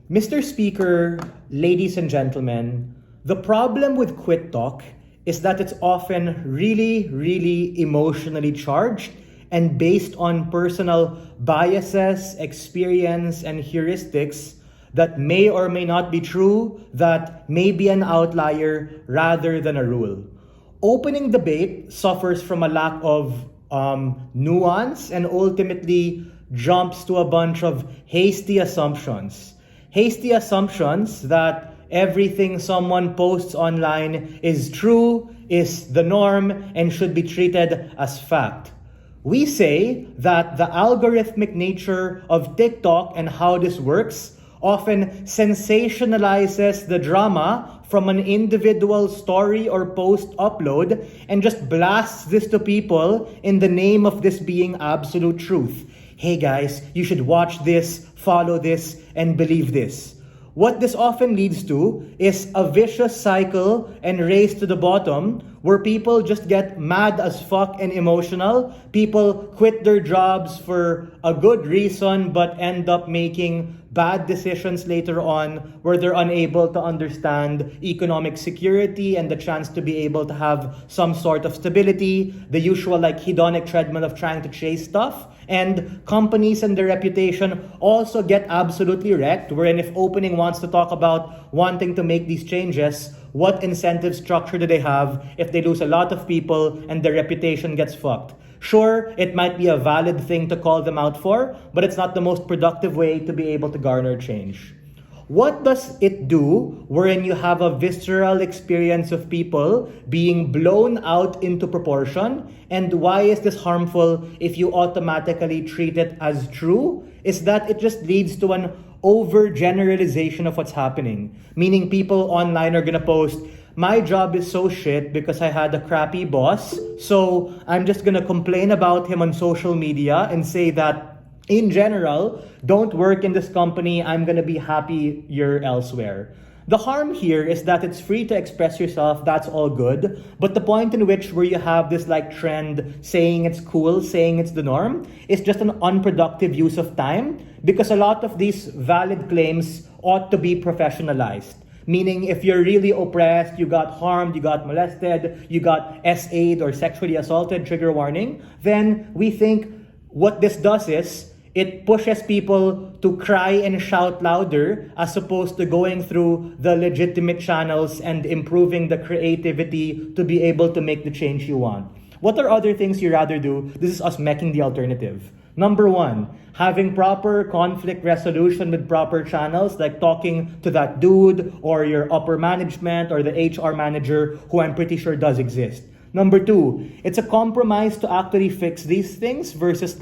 Mr. Speaker, ladies and gentlemen, the problem with QuitTok is that it's often really emotionally charged and based on personal biases, experience, and heuristics that may or may not be true, that may be an outlier rather than a rule. Opening debate suffers from a lack of nuance and ultimately jumps to a bunch of hasty assumptions. Hasty assumptions that everything someone posts online is true, is the norm, and should be treated as fact. We say that the algorithmic nature of TikTok and how this works often sensationalizes the drama from an individual story or post upload and just blasts this to people in the name of this being absolute truth. Hey guys, you should watch this, follow this, and believe this. What this often leads to is a vicious cycle and race to the bottom where people just get mad as fuck and emotional. People quit their jobs for a good reason but end up making bad decisions later on where they're unable to understand economic security and the chance to be able to have some sort of stability, the usual hedonic treadmill of trying to chase stuff. And companies and their reputation also get absolutely wrecked, wherein if opening wants to talk about wanting to make these changes, what incentive structure do they have if they lose a lot of people and their reputation gets fucked? Sure, it might be a valid thing to call them out for, but it's not the most productive way to be able to garner change. What does it do wherein you have a visceral experience of people being blown out into proportion? And why is this harmful if you automatically treat it as true? Is that it just leads to an overgeneralization of what's happening. Meaning people online are gonna post, my job is so shit because I had a crappy boss, so I'm just gonna complain about him on social media and say that in general, don't work in this company, I'm gonna be happier elsewhere. The harm here is that it's free to express yourself, that's all good, but the point in which where you have this trend saying it's cool, saying it's the norm, is just an unproductive use of time because a lot of these valid claims ought to be professionalized. Meaning if you're really oppressed, you got harmed, you got molested, you got SA'd or sexually assaulted, trigger warning, then we think what this does is it pushes people to cry and shout louder as opposed to going through the legitimate channels and improving the creativity to be able to make the change you want. What are other things you rather do? This is us making the alternative. Number one, having proper conflict resolution with proper channels, like talking to that dude or your upper management or the HR manager, who I'm pretty sure does exist. Number two, it's a compromise to actually fix these things versus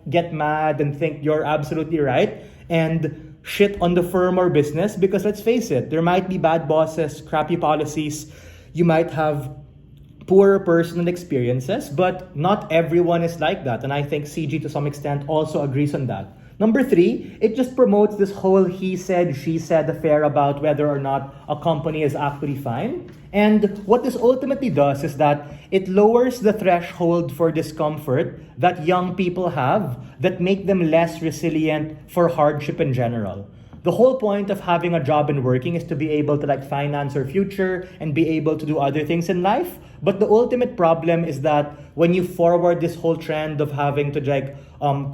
get mad and think you're absolutely right and shit on the firm or business, because let's face it, there might be bad bosses, crappy policies, you might have poor personal experiences, but not everyone is like that. And I think CG to some extent also agrees on that. Number three, it just promotes this whole he said, she said affair about whether or not a company is actually fine. And what this ultimately does is that it lowers the threshold for discomfort that young people have that make them less resilient for hardship in general. The whole point of having a job and working is to be able to finance our future and be able to do other things in life. But the ultimate problem is that when you forward this whole trend of having to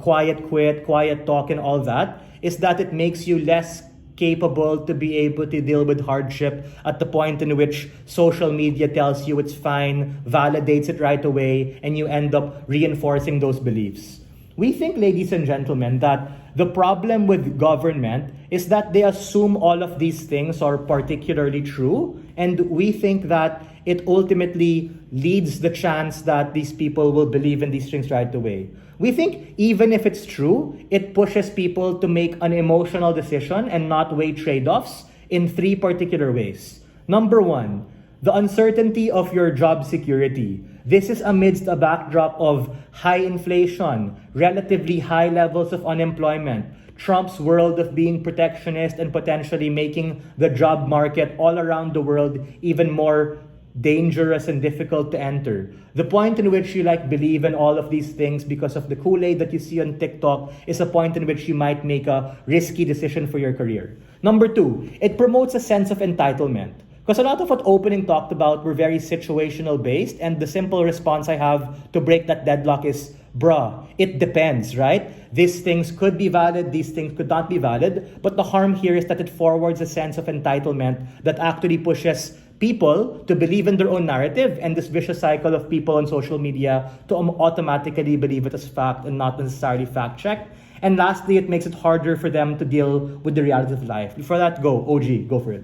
quiet quit, quiet talk and all that, is that it makes you less capable to be able to deal with hardship at the point in which social media tells you it's fine, validates it right away, and you end up reinforcing those beliefs. We think, ladies and gentlemen, that the problem with government is that they assume all of these things are particularly true, and we think that it ultimately leads the chance that these people will believe in these things right away. We think even if it's true, it pushes people to make an emotional decision and not weigh trade-offs in three particular ways. Number one, the uncertainty of your job security. This is amidst a backdrop of high inflation, relatively high levels of unemployment, Trump's world of being protectionist and potentially making the job market all around the world even more dangerous and difficult to enter. The point in which you like believe in all of these things because of the Kool-Aid that you see on TikTok is a point in which you might make a risky decision for your career. Number two, it promotes a sense of entitlement. Because a lot of what opening talked about were very situational based, and the simple response I have to break that deadlock is, bruh, it depends, right? These things could be valid, these things could not be valid, but the harm here is that it forwards a sense of entitlement that actually pushes people to believe in their own narrative, and this vicious cycle of people on social media to automatically believe it as fact and not necessarily fact check. And lastly, it makes it harder for them to deal with the reality of life. Before that, OG, go for it.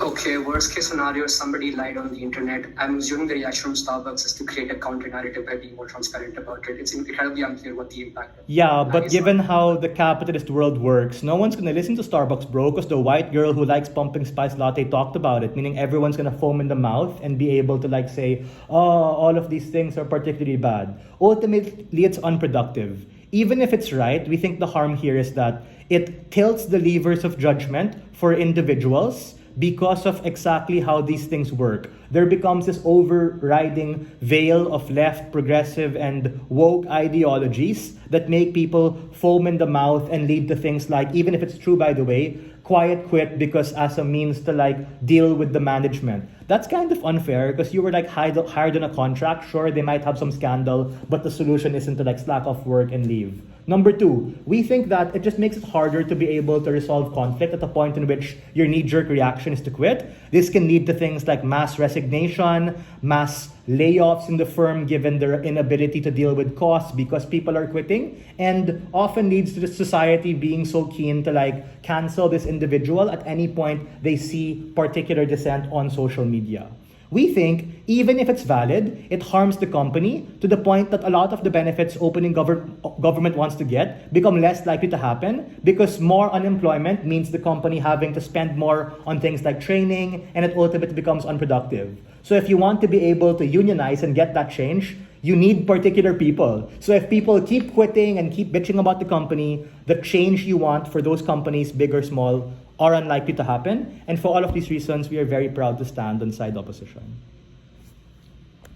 Okay, worst case scenario, somebody lied on the internet. I'm assuming the reaction from Starbucks is to create a counter narrative by being more transparent about it. It's incredibly unclear what the impact is. Yeah, but given how the capitalist world works, no one's gonna listen to Starbucks, bro, because the white girl who likes pumpkin spice latte talked about it, meaning everyone's gonna foam in the mouth and be able to like say, oh, all of these things are particularly bad. Ultimately, it's unproductive. Even if it's right, we think the harm here is that it tilts the levers of judgment for individuals because of exactly how these things work. There becomes this overriding veil of left, progressive, and woke ideologies that make people foam in the mouth and lead to things like, even if it's true by the way, quiet quit because as a means to like deal with the management. That's kind of unfair because you were like hired on a contract. Sure, they might have some scandal, but the solution isn't to like slack off work and leave. Number two, we think that it just makes it harder to be able to resolve conflict at the point in which your knee-jerk reaction is to quit. This can lead to things like mass resignation, mass layoffs in the firm given their inability to deal with costs because people are quitting, and often leads to the society being so keen to like cancel this individual at any point they see particular dissent on social media. We think, even if it's valid, it harms the company to the point that a lot of the benefits opening government wants to get become less likely to happen because more unemployment means the company having to spend more on things like training, and it ultimately becomes unproductive. So if you want to be able to unionize and get that change, you need particular people. So if people keep quitting and keep bitching about the company, the change you want for those companies, big or small, are unlikely to happen. And for all of these reasons, we are very proud to stand on side opposition.